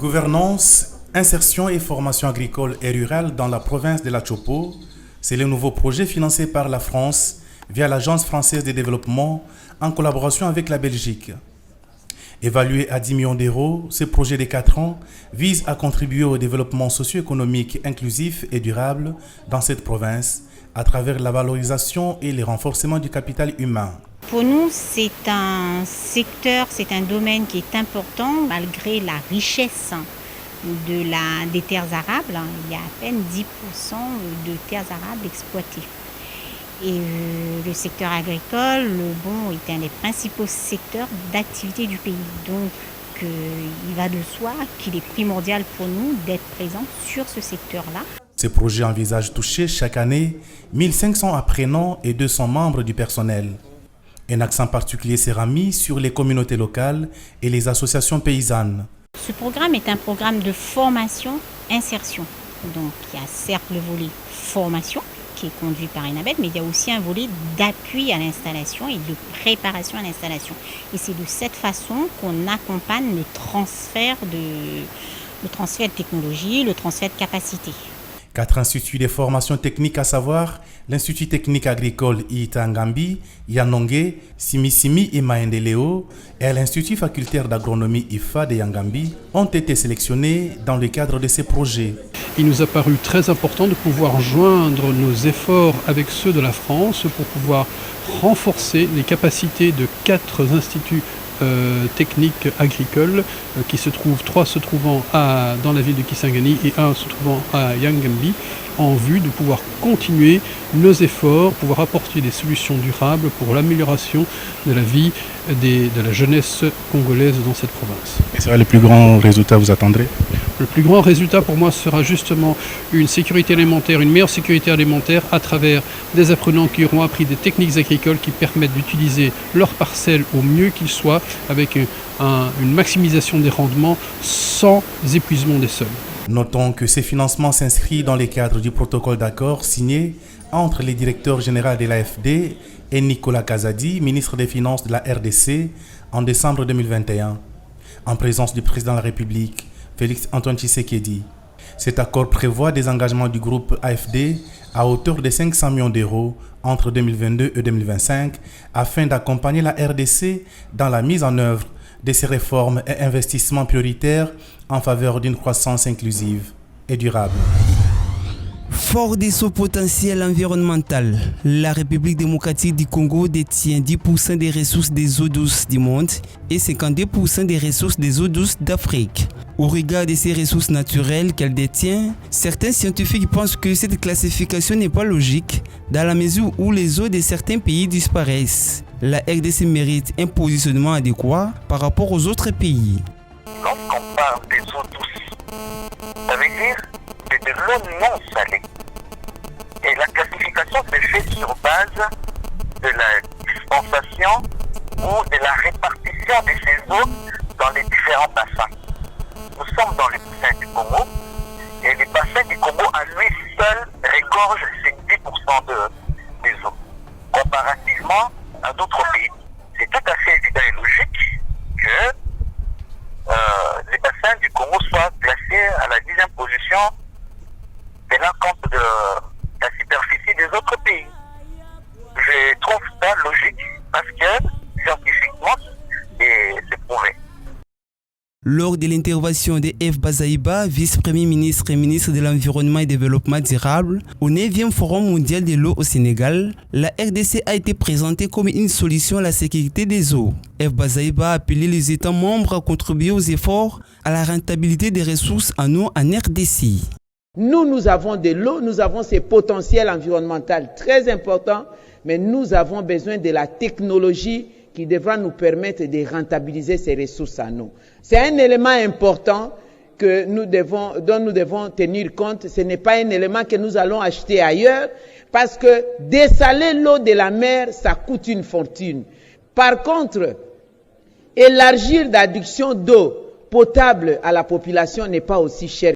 Gouvernance, insertion et formation agricole et rurale dans la province de la Chopo, c'est le nouveau projet financé par la France via l'Agence française de développement en collaboration avec la Belgique. Évalué à 10 millions d'euros, ce projet de 4 ans vise à contribuer au développement socio-économique inclusif et durable dans cette province à travers la valorisation et le renforcement du capital humain. Pour nous, c'est un secteur, c'est un domaine qui est important malgré la richesse des terres arables. Il y a à peine 10% de terres arables exploitées. Et le secteur agricole, est un des principaux secteurs d'activité du pays. Donc, il va de soi qu'il est primordial pour nous d'être présents sur ce secteur-là. Ce projet envisage toucher chaque année 1500 apprenants et 200 membres du personnel. Un accent particulier sera mis sur les communautés locales et les associations paysannes. Ce programme est un programme de formation-insertion. Donc, il y a certes le volet formation, qui est conduit par Enabel, mais il y a aussi un volet d'appui à l'installation et de préparation à l'installation. Et c'est de cette façon qu'on accompagne le transfert de technologie, le transfert de capacité. 4 instituts de formation technique, à savoir l'Institut technique agricole Itangambi, Yanonge, Simisimi et Maendeleo et l'Institut facultaire d'agronomie IFA de Yangambi ont été sélectionnés dans le cadre de ces projets. Il nous a paru très important de pouvoir joindre nos efforts avec ceux de la France pour pouvoir renforcer les capacités de 4 instituts techniques agricoles qui se trouvent, 3 se trouvant dans la ville de Kisangani et 1 se trouvant à Yangambi, en vue de pouvoir continuer nos efforts, pouvoir apporter des solutions durables pour l'amélioration de la vie de la jeunesse congolaise dans cette province. Et sera le plus grand résultat vous attendrez? Le plus grand résultat pour moi sera justement une sécurité alimentaire, une meilleure sécurité alimentaire à travers des apprenants qui auront appris des techniques agricoles qui permettent d'utiliser leurs parcelles au mieux qu'ils soient avec une maximisation des rendements sans épuisement des sols. Notons que ces financements s'inscrivent dans le cadre du protocole d'accord signé entre le directeur général de l'AFD et Nicolas Kazadi, ministre des Finances de la RDC, en décembre 2021, en présence du président de la République, Félix Antoine Tshisekedi. Cet accord prévoit des engagements du groupe AFD à hauteur de 500 millions d'euros entre 2022 et 2025 afin d'accompagner la RDC dans la mise en œuvre de ces réformes et investissements prioritaires en faveur d'une croissance inclusive et durable. Fort de son potentiel environnemental, la République démocratique du Congo détient 10% des ressources des eaux douces du monde et 52% des ressources des eaux douces d'Afrique. Au regard de ces ressources naturelles qu'elle détient, certains scientifiques pensent que cette classification n'est pas logique dans la mesure où les eaux de certains pays disparaissent. La RDC mérite un positionnement adéquat par rapport aux autres pays. Lorsqu'on parle des eaux douces, ça veut dire c'est de l'eau non salée. Et la classification se fait sur base de la dispensation ou de la répartition de ces eaux dans les différents bassins. Nous sommes dans le bassin du Congo et le bassin du Congo à lui seul regorge 10% des eaux. Comparativement à d'autres pays, c'est tout à fait évident et logique que les bassins du Congo soient placés à la 10e position tenant compte de la superficie des autres pays. Je trouve ça logique parce que scientifiquement, c'est prouvé. Lors de l'intervention de F. Bazaïba, vice-premier ministre et ministre de l'Environnement et du Développement durable, au 9e Forum mondial de l'eau au Sénégal, la RDC a été présentée comme une solution à la sécurité des eaux. F. Bazaïba a appelé les États membres à contribuer aux efforts à la rentabilité des ressources en eau en RDC. Nous avons de l'eau, nous avons ces potentiels environnementaux très importants, mais nous avons besoin de la technologie qui devra nous permettre de rentabiliser ces ressources en eau. C'est un élément important dont nous devons tenir compte. Ce n'est pas un élément que nous allons acheter ailleurs, parce que dessaler l'eau de la mer, ça coûte une fortune. Par contre, élargir l'adduction d'eau potable à la population n'est pas aussi cher.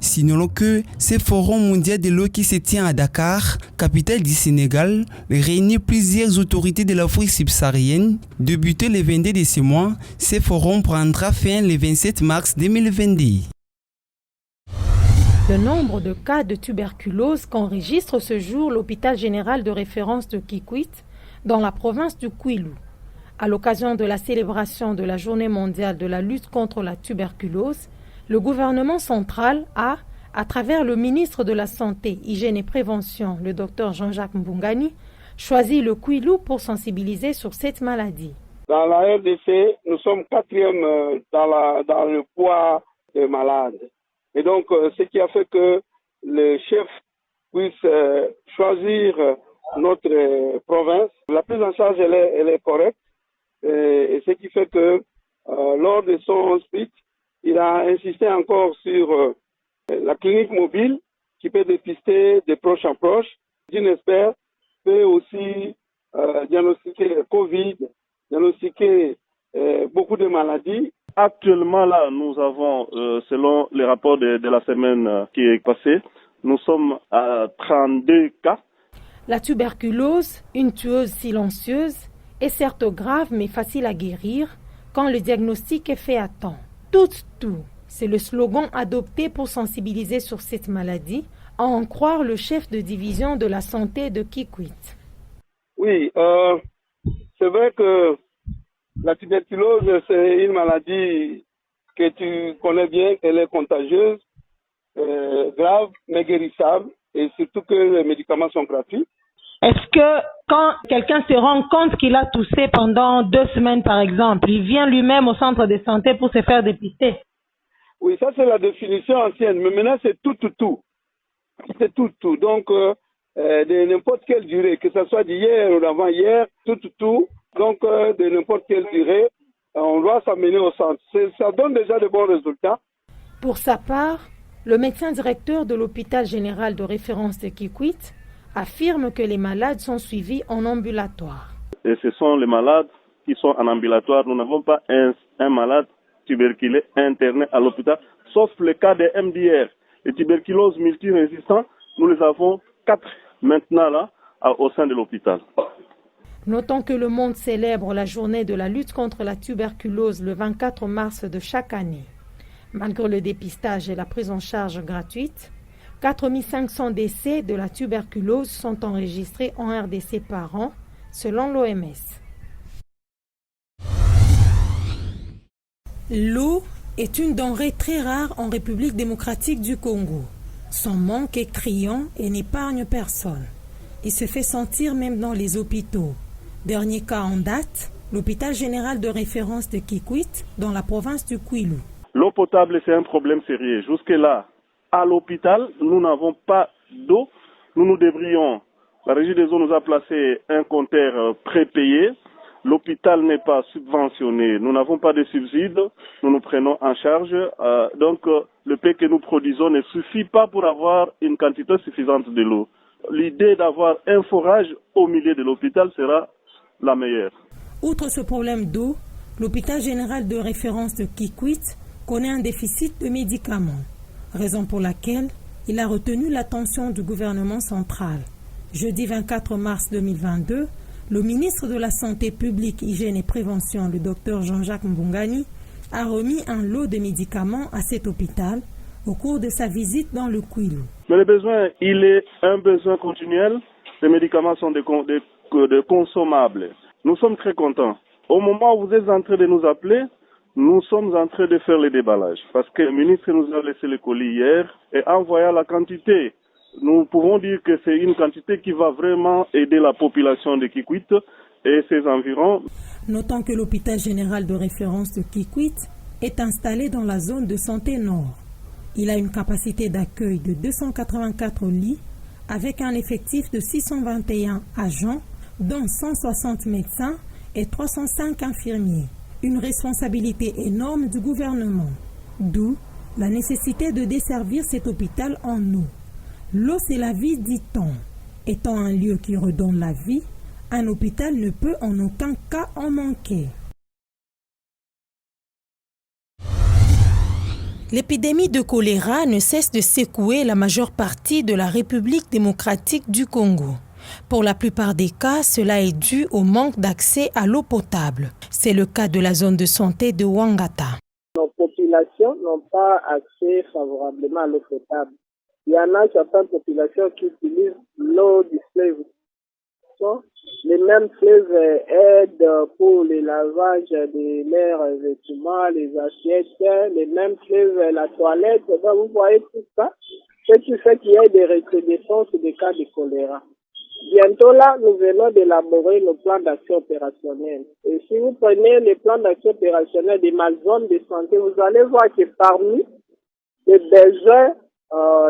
Signalons que ce forum mondial de l'eau qui se tient à Dakar, capitale du Sénégal, réunit plusieurs autorités de l'Afrique subsaharienne. Débuté le 22 de ce mois, ce forum prendra fin le 27 mars 2022. Le nombre de cas de tuberculose qu'enregistre ce jour l'hôpital général de référence de Kikwit dans la province du Kwilu. À l'occasion de la célébration de la Journée mondiale de la lutte contre la tuberculose, le gouvernement central a, à travers le ministre de la Santé, Hygiène et Prévention, le Dr Jean-Jacques Mbungani, choisi le Kwilu pour sensibiliser sur cette maladie. Dans la RDC, nous sommes 4e dans le poids des malades. Et donc, ce qui a fait que le chef puisse choisir notre province, la prise en charge, elle est correcte. Et ce qui fait que lors de son speech, il a insisté encore sur la clinique mobile qui peut dépister de proche en proche. D'une espère peut aussi diagnostiquer le Covid, diagnostiquer beaucoup de maladies. Actuellement, là, nous avons, selon les rapports de la semaine qui est passée, nous sommes à 32 cas. La tuberculose, une tueuse silencieuse, est certes grave mais facile à guérir quand le diagnostic est fait à temps. Tout, c'est le slogan adopté pour sensibiliser sur cette maladie, à en croire le chef de division de la santé de Kikwit. Oui, c'est vrai que la tuberculose, c'est une maladie que tu connais bien, elle est contagieuse, grave, mais guérissable, et surtout que les médicaments sont gratuits. Est-ce que quand quelqu'un se rend compte qu'il a toussé pendant 2 semaines, par exemple, il vient lui-même au centre de santé pour se faire dépister? Oui, ça c'est la définition ancienne, mais maintenant c'est tout. C'est tout. Donc, de n'importe quelle durée, que ce soit d'hier ou d'avant-hier, tout. Donc, de n'importe quelle durée, on doit s'amener au centre. Ça donne déjà de bons résultats. Pour sa part, le médecin directeur de l'hôpital général de référence de Kikwit affirme que les malades sont suivis en ambulatoire. Et ce sont les malades qui sont en ambulatoire. Nous n'avons pas un malade tuberculeux interné à l'hôpital, sauf le cas des MDR. Les tuberculoses multirésistants, nous les avons 4 maintenant là, au sein de l'hôpital. Notons que le monde célèbre la journée de la lutte contre la tuberculose le 24 mars de chaque année. Malgré le dépistage et la prise en charge gratuite, 4500 décès de la tuberculose sont enregistrés en RDC par an, selon l'OMS. L'eau est une denrée très rare en République démocratique du Congo. Son manque est criant et n'épargne personne. Il se fait sentir même dans les hôpitaux. Dernier cas en date, l'hôpital général de référence de Kikwit, dans la province du Kwilu. L'eau potable, c'est un problème sérieux. Jusque-là, à l'hôpital, nous n'avons pas d'eau. Nous nous débrouillons. La Régie des eaux nous a placé un compteur prépayé. L'hôpital n'est pas subventionné. Nous n'avons pas de subsides. Nous nous prenons en charge. Donc, le peu que nous produisons ne suffit pas pour avoir une quantité suffisante de l'eau. L'idée d'avoir un forage au milieu de l'hôpital sera la meilleure. Outre ce problème d'eau, l'hôpital général de référence de Kikwit connaît un déficit de médicaments, raison pour laquelle il a retenu l'attention du gouvernement central. Jeudi 24 mars 2022, le ministre de la Santé publique, Hygiène et Prévention, le Dr Jean-Jacques Mbungani, a remis un lot de médicaments à cet hôpital au cours de sa visite dans le Kwilu. Mais le besoin, il est un besoin continuel. Les médicaments sont des consommables. Nous sommes très contents. Au moment où vous êtes en train de nous appeler, nous sommes en train de faire le déballage. Parce que le ministre nous a laissé le colis hier et en voyant la quantité, nous pouvons dire que c'est une quantité qui va vraiment aider la population de Kikwit et ses environs. Notons que l'hôpital général de référence de Kikwit est installé dans la zone de santé nord. Il a une capacité d'accueil de 284 lits avec un effectif de 621 agents, dont 160 médecins et 305 infirmiers. Une responsabilité énorme du gouvernement, d'où la nécessité de desservir cet hôpital en eau. L'eau, c'est la vie, dit-on. Étant un lieu qui redonne la vie, un hôpital ne peut en aucun cas en manquer. L'épidémie de choléra ne cesse de secouer la majeure partie de la République démocratique du Congo. Pour la plupart des cas, cela est dû au manque d'accès à l'eau potable. C'est le cas de la zone de santé de Ouangata. Nos populations n'ont pas accès favorablement à l'eau potable. Il y en a certaines populations qui utilisent l'eau du fleuve. Les mêmes fleuves aident pour les lavages de leurs vêtements, les assiettes, les mêmes fleuves, la toilette. Donc, vous voyez tout ça, ce qui fait qu'il y a des recrudescences des cas de choléra. Bientôt là, nous venons d'élaborer nos plans d'action opérationnels. Et si vous prenez les plans d'action opérationnels de ma zone de santé, vous allez voir que parmi les besoins,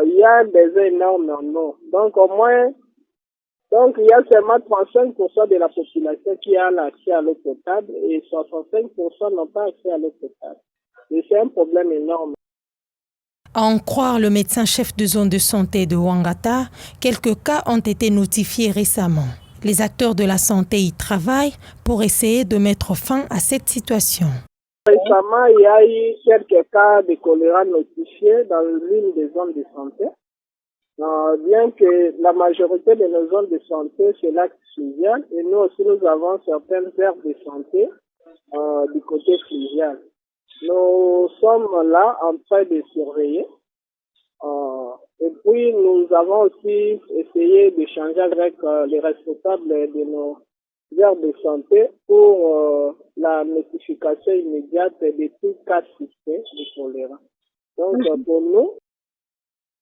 il y a un besoin énorme en eau. Donc au moins, il y a seulement 35% de la population qui a l'accès à l'eau potable et 65% n'ont pas accès à l'eau potable. Et c'est un problème énorme. À en croire le médecin-chef de zone de santé de Ouangata, quelques cas ont été notifiés récemment. Les acteurs de la santé y travaillent pour essayer de mettre fin à cette situation. Récemment, il y a eu quelques cas de choléra notifiés dans l'une des zones de santé. Bien que la majorité de nos zones de santé, c'est l'acte fluvial, et nous aussi, nous avons certaines aires de santé du côté fluvial. Nous sommes là en train de surveiller. Et puis, nous avons aussi essayé d'échanger avec les responsables de nos aires de santé pour la notification immédiate de tout cas suspect de choléra. Donc, pour nous,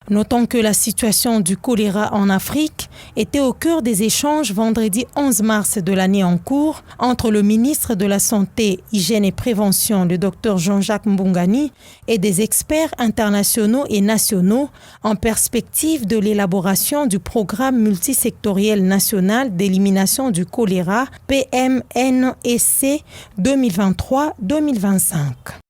notons que la situation du choléra en Afrique était au cœur des échanges vendredi 11 mars de l'année en cours entre le ministre de la Santé, Hygiène et Prévention, le Dr Jean-Jacques Mbongani, et des experts internationaux et nationaux en perspective de l'élaboration du programme multisectoriel national d'élimination du choléra PMNEC 2023-2025.